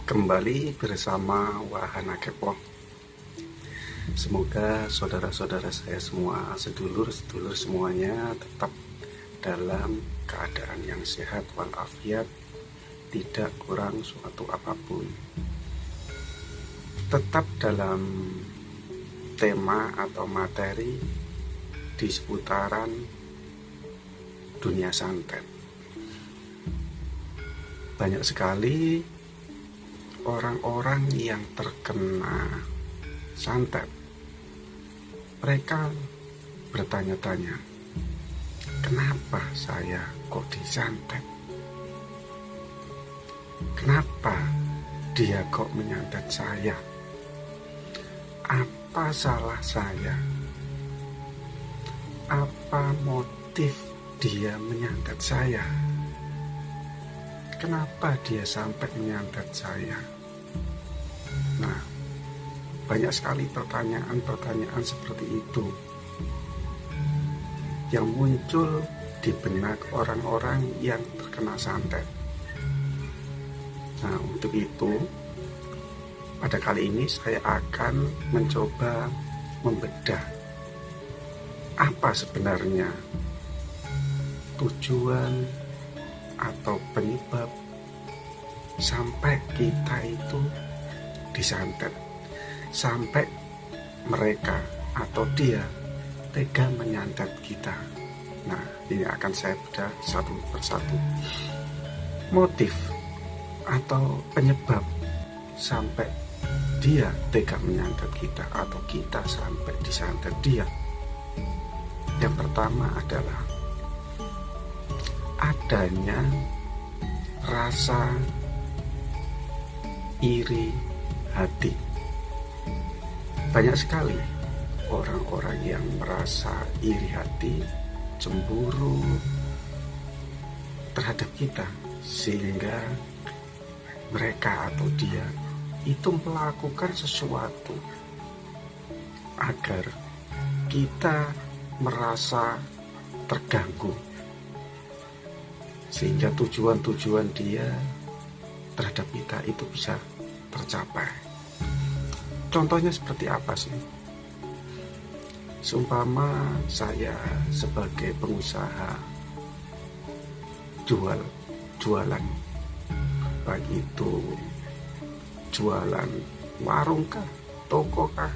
Kembali bersama Wahana Kepo. Semoga saudara-saudara saya semua, sedulur-sedulur semuanya tetap dalam keadaan yang sehat walafiat, tidak kurang suatu apapun. Tetap dalam tema atau materi di seputaran dunia santet. Banyak sekali orang-orang yang terkena santet. Mereka bertanya-tanya, kenapa saya kok disantet? Kenapa dia kok menyantet saya? Apa salah saya? Apa motif dia menyantet saya? Kenapa dia sampai menyantet saya? Nah, banyak sekali pertanyaan-pertanyaan seperti itu yang muncul di benak orang-orang yang terkena santet. Nah, untuk itu, pada kali ini saya akan mencoba membedah apa sebenarnya tujuan atau penyebab sampai kita itu disantet, sampai mereka atau dia tega menyantet kita. Nah, ini akan saya bedah satu persatu. Motif atau penyebab sampai dia tega menyantet kita atau kita sampai disantet dia. Yang pertama adalah adanya rasa iri hati. Banyak sekali orang-orang yang merasa iri hati, cemburu terhadap kita, sehingga mereka atau dia itu melakukan sesuatu agar kita merasa terganggu, sehingga tujuan-tujuan dia terhadap kita itu bisa tercapai. Contohnya seperti apa sih? Seumpama saya sebagai pengusaha jualan, baik itu jualan warung kah, toko kah,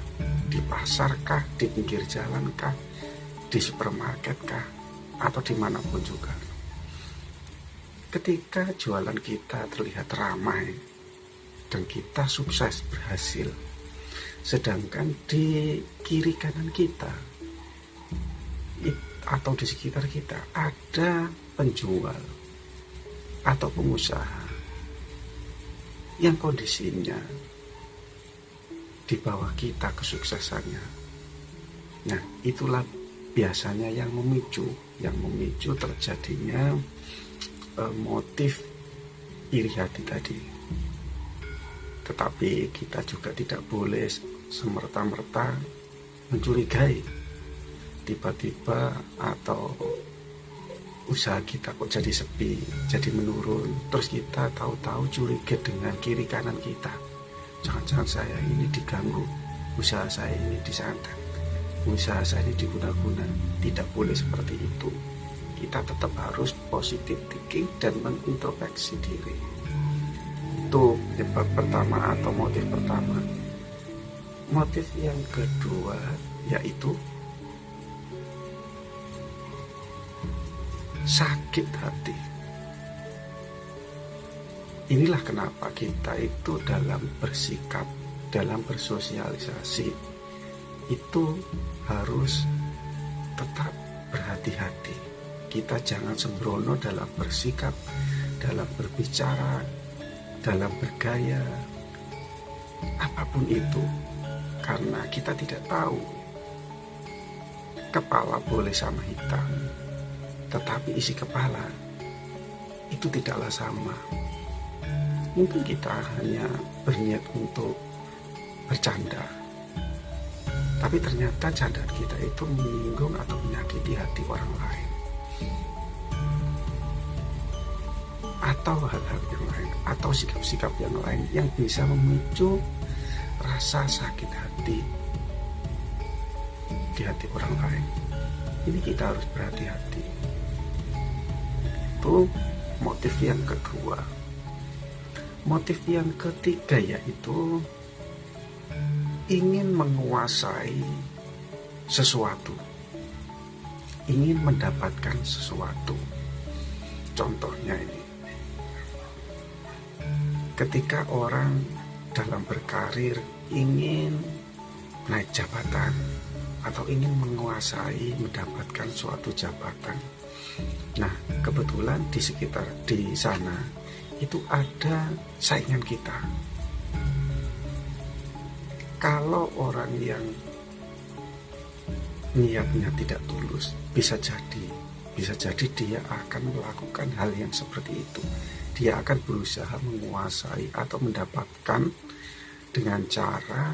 di pasar kah, di pinggir jalan kah, di supermarket kah, atau dimanapun juga. Ketika jualan kita terlihat ramai dan kita sukses berhasil, sedangkan di kiri kanan kita atau di sekitar kita ada penjual atau pengusaha yang kondisinya di bawah kita kesuksesannya. Nah, itulah biasanya yang memicu terjadinya motif iri hati tadi. Tetapi kita juga tidak boleh semerta-merta mencurigai tiba-tiba atau usaha kita kok jadi sepi, jadi menurun, terus kita tahu-tahu curiga dengan kiri kanan kita. Jangan-jangan saya ini diganggu, usaha saya ini disantet, usaha saya ini diguna-guna. Tidak boleh seperti itu. Kita tetap harus positive thinking dan mengintrospeksi diri. Itu penyebab pertama atau motif pertama. Motif yang kedua yaitu sakit hati. Inilah kenapa kita itu dalam bersikap, dalam bersosialisasi itu harus tetap berhati-hati. Kita jangan sembrono dalam bersikap, dalam berbicara, dalam bergaya, apapun itu, karena kita tidak tahu. Kepala boleh sama hitam, tetapi isi kepala itu tidaklah sama. Mungkin kita hanya berniat untuk bercanda, tapi ternyata candaan kita itu menyinggung atau menyakiti hati orang lain. atau hal-hal yang lain, atau sikap-sikap yang lain yang bisa memicu rasa sakit hati di hati orang lain. Ini kita harus berhati-hati. Itu motif yang kedua. Motif yang ketiga yaitu ingin menguasai sesuatu, ingin mendapatkan sesuatu. Contohnya ini, ketika orang dalam berkarir ingin naik jabatan atau ingin menguasai, mendapatkan suatu jabatan. Nah, kebetulan di sana itu ada saingan kita. Kalau orang yang niatnya tidak tulus, bisa jadi dia akan melakukan hal yang seperti itu. Dia akan berusaha menguasai atau mendapatkan dengan cara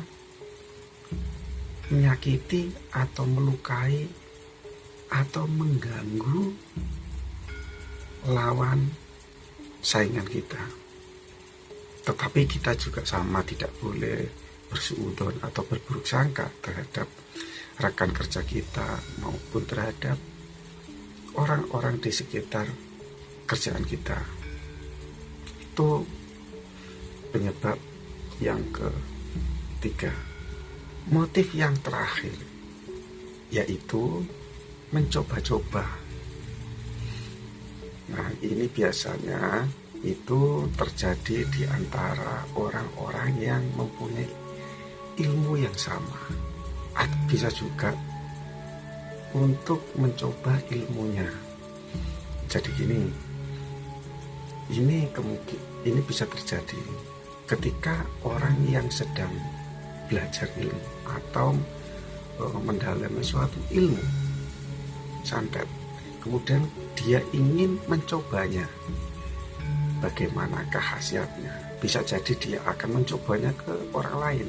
menyakiti atau melukai atau mengganggu lawan saingan kita. Tetapi kita juga sama, tidak boleh bersuudzon atau berburuk sangka terhadap rekan kerja kita maupun terhadap orang-orang di sekitar kerjaan kita. Itu penyebab yang ketiga. Motif yang terakhir yaitu mencoba-coba. Nah, ini biasanya itu terjadi di antara orang-orang yang mempunyai ilmu yang sama, atau bisa juga untuk mencoba ilmunya. Jadi ini bisa terjadi ketika orang yang sedang belajar ilmu atau mendalami suatu ilmu santet, kemudian dia ingin mencobanya, bagaimanakah khasiatnya. Bisa jadi dia akan mencobanya ke orang lain,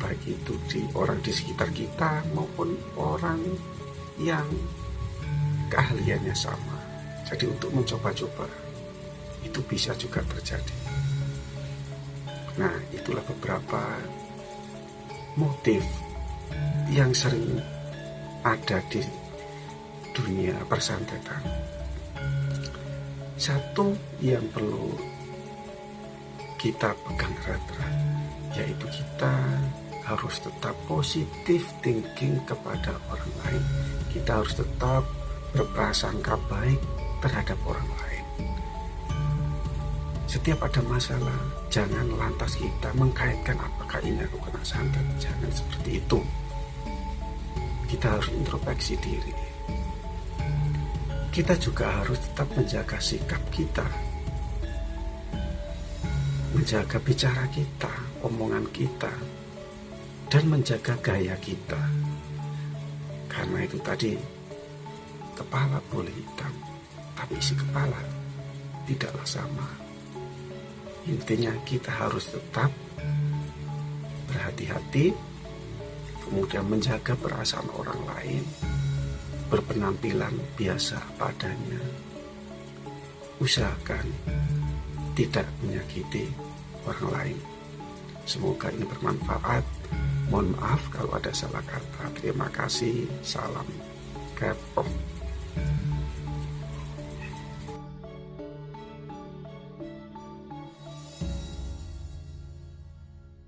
baik itu orang di sekitar kita maupun orang yang keahliannya sama. Jadi untuk mencoba-coba itu bisa juga terjadi. Nah, itulah beberapa motif yang sering ada di dunia persantetan. Satu yang perlu kita pegang erat-erat, yaitu kita harus tetap positif thinking kepada orang lain. Kita harus tetap berprasangka baik terhadap orang lain. Setiap ada masalah, jangan lantas kita mengkaitkan apakah ini aku kena santet. Jangan seperti itu. Kita harus introspeksi diri. Kita juga harus tetap menjaga sikap kita, menjaga bicara kita, omongan kita, dan menjaga gaya kita. Karena itu tadi, kepala boleh hitam, tapi isi kepala tidaklah sama. Intinya kita harus tetap berhati-hati, kemudian menjaga perasaan orang lain, berpenampilan biasa padanya, usahakan tidak menyakiti orang lain. Semoga ini bermanfaat. Mohon maaf kalau ada salah kata. Terima kasih. Salam Kepong.